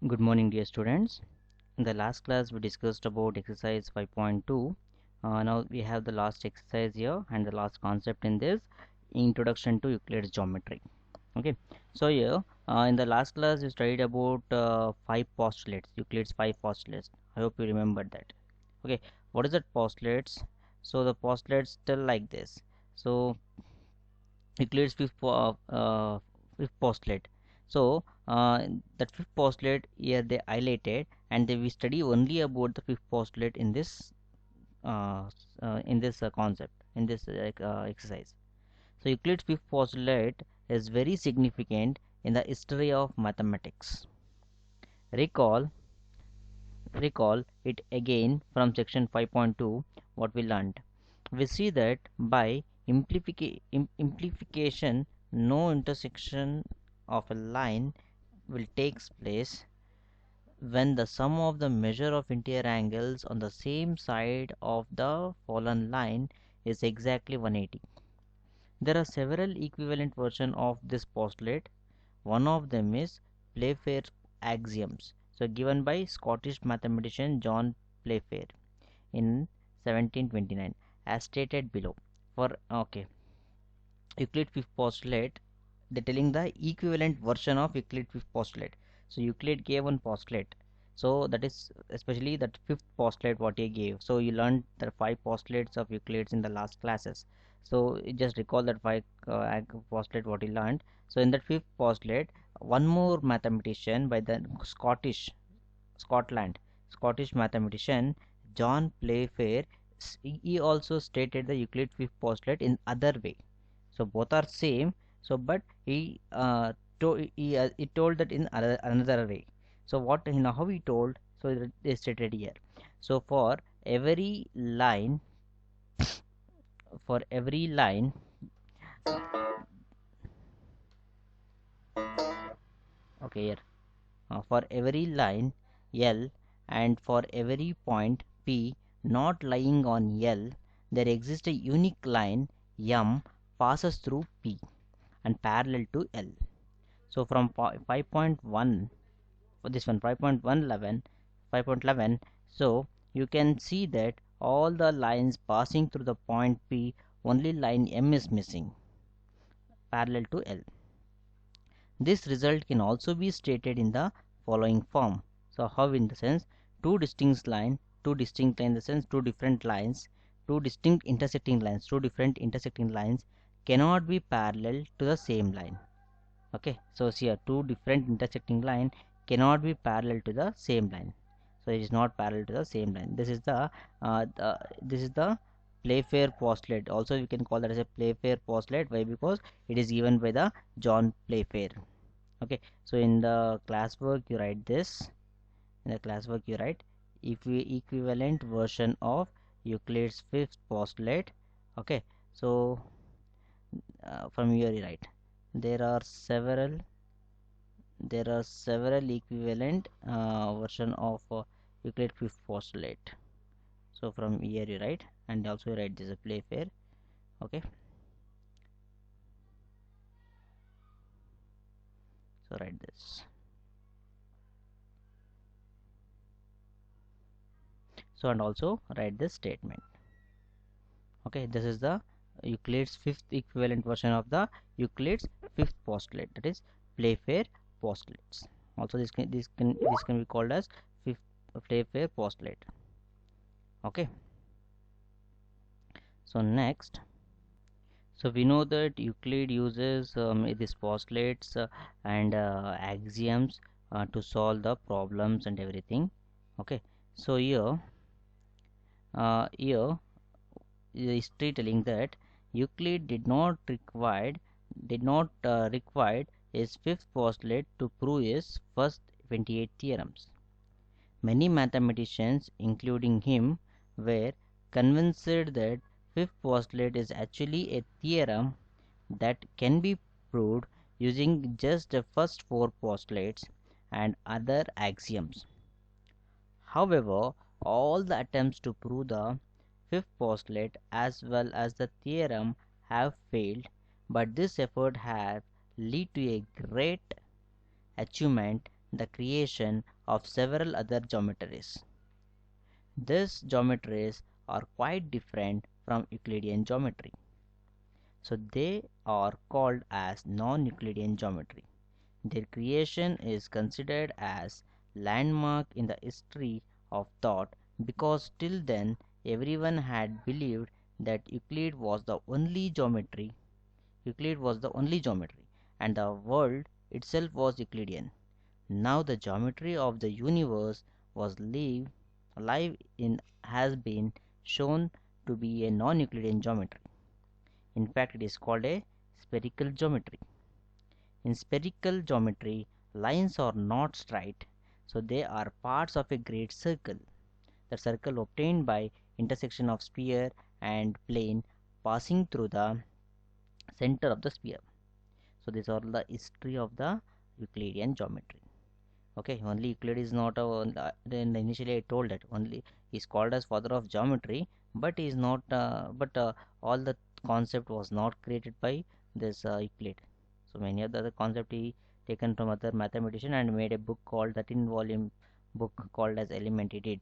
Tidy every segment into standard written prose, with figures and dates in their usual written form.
Good morning, dear students. In the last class, we discussed about exercise 5.2. Now we have the last exercise here and the last concept in this introduction to Euclid's geometry. Okay, so here in the last class, we studied about five postulates, Euclid's five postulates. I hope you remember that. Okay, what is that postulates? So the postulates tell like this. So Euclid's fifth postulate. So that fifth postulate here they highlighted, and we study only about the fifth postulate in this concept in this exercise. So Euclid's fifth postulate is very significant in the history of mathematics. Recall recall it again from section 5.2 what we learned. We see that by implication no intersection of a line will takes place when the sum of the measure of interior angles on the same side of the fallen line is exactly 180. There are several equivalent versions of this postulate. One of them is Playfair's axioms, so given by Scottish mathematician John Playfair in 1729, as stated below. For Euclid fifth postulate, they're telling the equivalent version of Euclid fifth postulate. So Euclid gave one postulate. So that is especially that fifth postulate what he gave. So you learned the five postulates of Euclid's in the last classes. So you just recall that five postulate what he learned. So in that fifth postulate, one more mathematician by the Scotland, Scottish mathematician John Playfair, he also stated the Euclid fifth postulate in other way. So both are same. So but he told that in another way. So what how he told? So they stated here. So for every line, okay here, for every line L and for every point P not lying on L, there exists a unique line M passes through P and parallel to L. So from 5.1 for this one 5.11, so you can see that all the lines passing through the point P, only line M is missing parallel to L. This result can also be stated in the following form. So how, in the sense two distinct line in the sense two different lines, two different intersecting lines cannot be parallel to the same line. Okay, so here two different intersecting line cannot be parallel to the same line. So it is not parallel to the same line. This is the Playfair postulate. Also you can call that as a Playfair postulate. Why? Because it is given by the John Playfair. Okay, so in the classwork you write this. In the classwork you write equivalent version of Euclid's fifth postulate. Okay, so from here you write there are several equivalent version of Euclid fifth postulate. So from here you write, and also you write this a Playfair. Okay, so write this. So and also write this statement. Okay, this is the Euclid's fifth equivalent version of the Euclid's fifth postulate, that is Playfair postulates. Also this can be called as fifth Playfair postulate. Okay, so next, so we know that Euclid uses these postulates and axioms to solve the problems and everything. Okay, so here history telling that Euclid did not required his fifth postulate to prove his first 28 theorems. Many mathematicians, including him, were convinced that fifth postulate is actually a theorem that can be proved using just the first four postulates and other axioms. However, all the attempts to prove the fifth postulate as well as the theorem have failed, but this effort has led to a great achievement, the creation of several other geometries. These geometries are quite different from Euclidean geometry. So they are called as non-Euclidean geometry. Their creation is considered as landmark in the history of thought because till then everyone had believed that Euclid was the only geometry and the world itself was Euclidean. Now the geometry of the universe was live in has been shown to be a non-Euclidean geometry. In fact, it is called a spherical geometry. In spherical geometry, lines are not straight, so they are parts of a great circle. The circle obtained by intersection of sphere and plane passing through the center of the sphere. So these are the history of the Euclidean geometry. Okay, only Euclid is not then initially I told that only is called as father of geometry, but is not. But all the concept was not created by this Euclid. So many of the other concept he taken from other mathematician and made a book called 13-volume book called as Element. He did.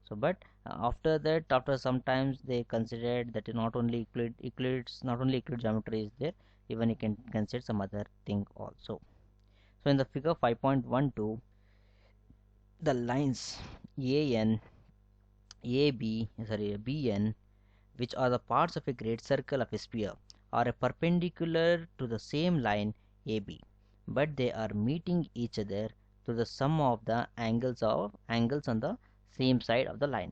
So, but after that, after sometimes they considered that not only Euclid geometry is there, even you can consider some other thing also. So in the figure 5.12, the lines AN, AB, sorry, BN, which are the parts of a great circle of a sphere, are perpendicular to the same line AB, but they are meeting each other to the sum of the angles on the same side of the line,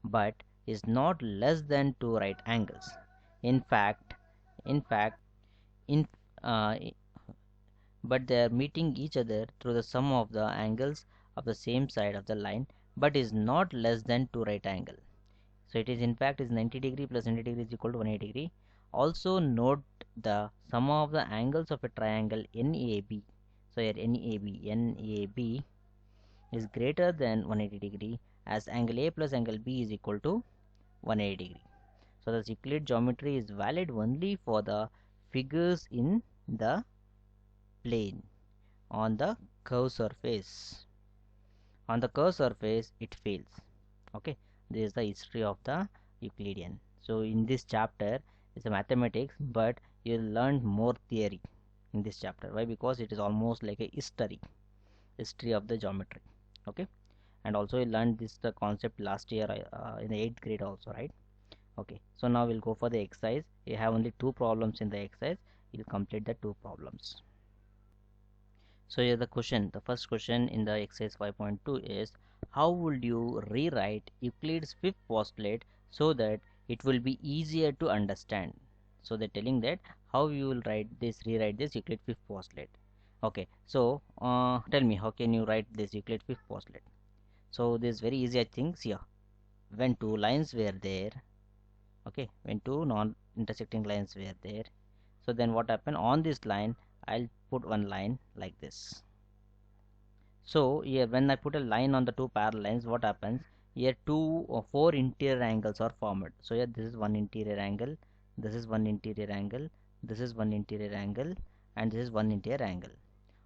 but is not less than two right angles. In fact, in fact, in uh, but they are meeting each other through the sum of the angles of the same side of the line, but is not less than two right angle. So it is in fact is 90 degree plus 90 degree is equal to 180 degree. Also note the sum of the angles of a triangle NAB. So here NAB is greater than 180 degree as angle A plus angle B is equal to 180 degree. So the Euclid geometry is valid only for the figures in the plane on the curved surface. On the curved surface it fails. Okay, this is the history of the Euclidean. So in this chapter is a mathematics, but you learn more theory in this chapter. Why? Because it is almost like a history of the geometry. Okay, and also you learned this the concept last year in the 8th grade also, right? Okay, so now we'll go for the exercise. You have only two problems in the exercise. You'll complete the two problems. So here the first question in the exercise 5.2 is how would you rewrite Euclid's fifth postulate so that it will be easier to understand? So they're telling that how you will rewrite this Euclid fifth postulate. Okay, so tell me how can you write this Euclid fifth postulate? So this very easy things here. When two lines were there, okay, when two non-intersecting lines were there, so then what happened on this line? I'll put one line like this. So here when I put a line on the two parallel lines, what happens? Here two or four interior angles are formed. So here this is one interior angle, this is one interior angle, this is one interior angle, and this is one interior angle.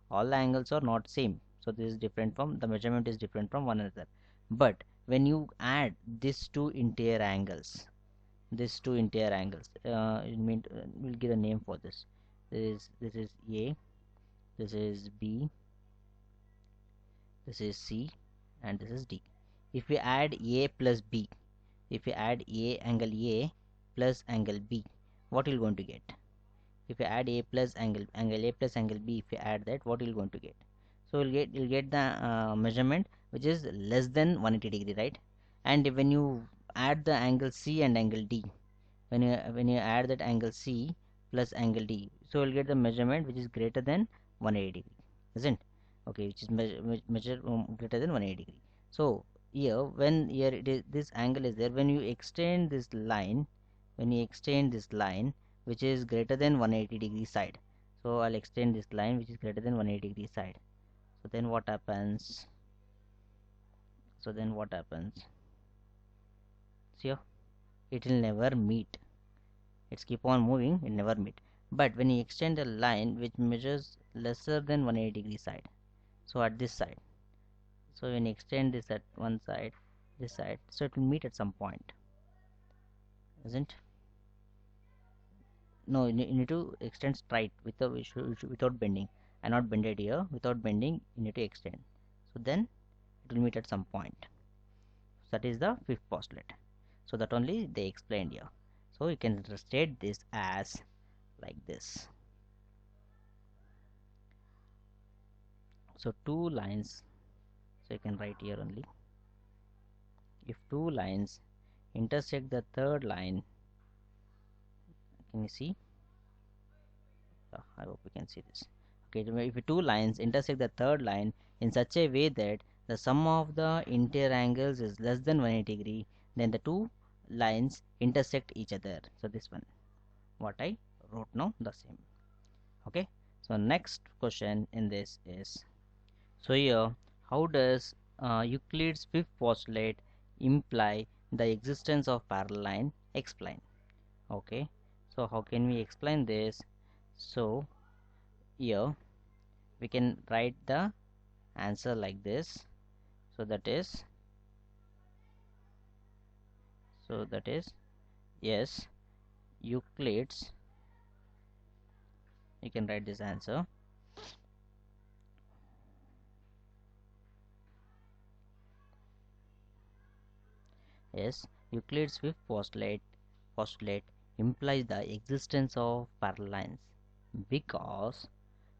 All the angles are not same. So this is different from the measurement is different from one another. But when you add these two interior angles, we'll give a name for this. This is A, this is B, this is C, and this is D. If we add A plus B, if we add A plus angle B, what you're going to get? If you add A plus angle A plus angle B, if you add that, what you're going to get? So you'll get the measurement which is less than 180 degree, right? And when you add the angle C and angle D, when you add that angle C plus angle D, so you'll get the measurement which is greater than 180 degree, isn't? Okay, which is measure greater than 180 degree. So here when here it is this angle is there, when you extend this line, which is greater than 180 degree side, so I'll extend this line which is greater than 180 degree side. So then what happens? See here, it will never meet. It's keep on moving, it never meet. But when you extend a line which measures lesser than 180 degree side, so at this side, So when you extend this at one side, this side, so it will meet at some point, isn't? No, you need to extend straight without bending. And not bended here. Without bending, you need to extend. So then it will meet at some point. So that is the fifth postulate. So that only they explained here. So you can state this as like this. So two lines. So you can write here only. If two lines intersect the third line, can you see? I hope you can see this. Okay, if two lines intersect the third line in such a way that the sum of the interior angles is less than 180 degree, then the two lines intersect each other. So this one, what I wrote now, the same. Okay, so next question in this is, so here, how does Euclid's fifth postulate imply the existence of parallel line? Explain. Okay, so how can we explain this? So here we can write the answer like this. So that is yes, Euclid's, you can write this answer. Yes, Euclid's fifth postulate implies the existence of parallel lines, because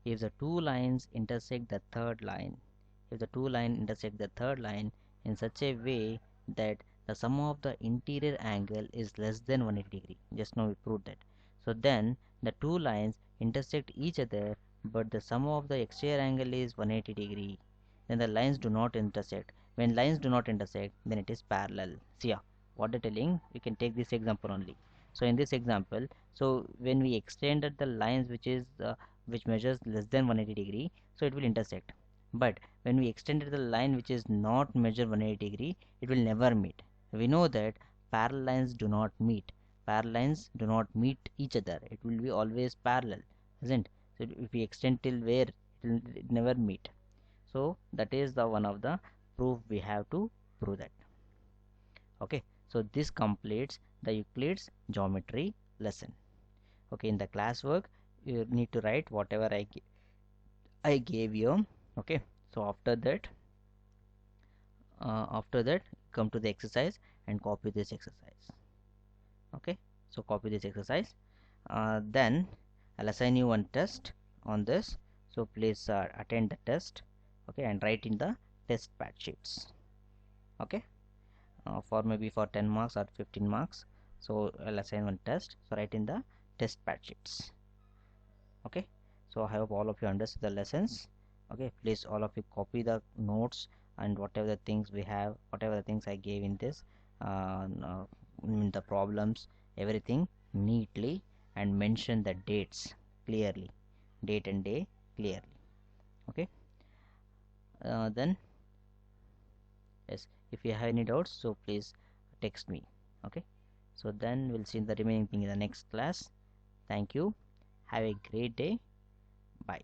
if the two lines intersect the third line, in such a way that the sum of the interior angle is less than 180 degree, just now we proved that, so then the two lines intersect each other but the sum of the exterior angle is 180 degree, then the lines do not intersect. When lines do not intersect, then it is parallel. See here, what they're telling, you can take this example only. So in this example, so when we extended the lines which measures less than 180 degree, so it will intersect. But when we extended the line which is not measure 180 degree, it will never meet. We know that parallel lines do not meet. Parallel lines do not meet each other. It will be always parallel, isn't? So if we extend till where, it will never meet. So that is the one of the proof we have to prove that. Okay, so this completes the Euclid's geometry lesson. Okay, in the classwork you need to write whatever I gave you. Okay, so after that come to the exercise and copy this exercise. Okay, so copy this exercise. Then I'll assign you one test on this, so please attend the test. Okay, and write in the test pad sheets. Okay, for maybe for 10 marks or 15 marks, so I'll assign one test, so write in the test pad sheets. Okay, so I hope all of you understood the lessons. Okay, please all of you copy the notes and whatever the things we have, whatever the things I gave in this, in the problems, everything neatly, and mention the dates clearly, date and day clearly. Okay, then yes, if you have any doubts, so please text me. Okay, so then we'll see the remaining thing in the next class. Thank you, have a great day, bye.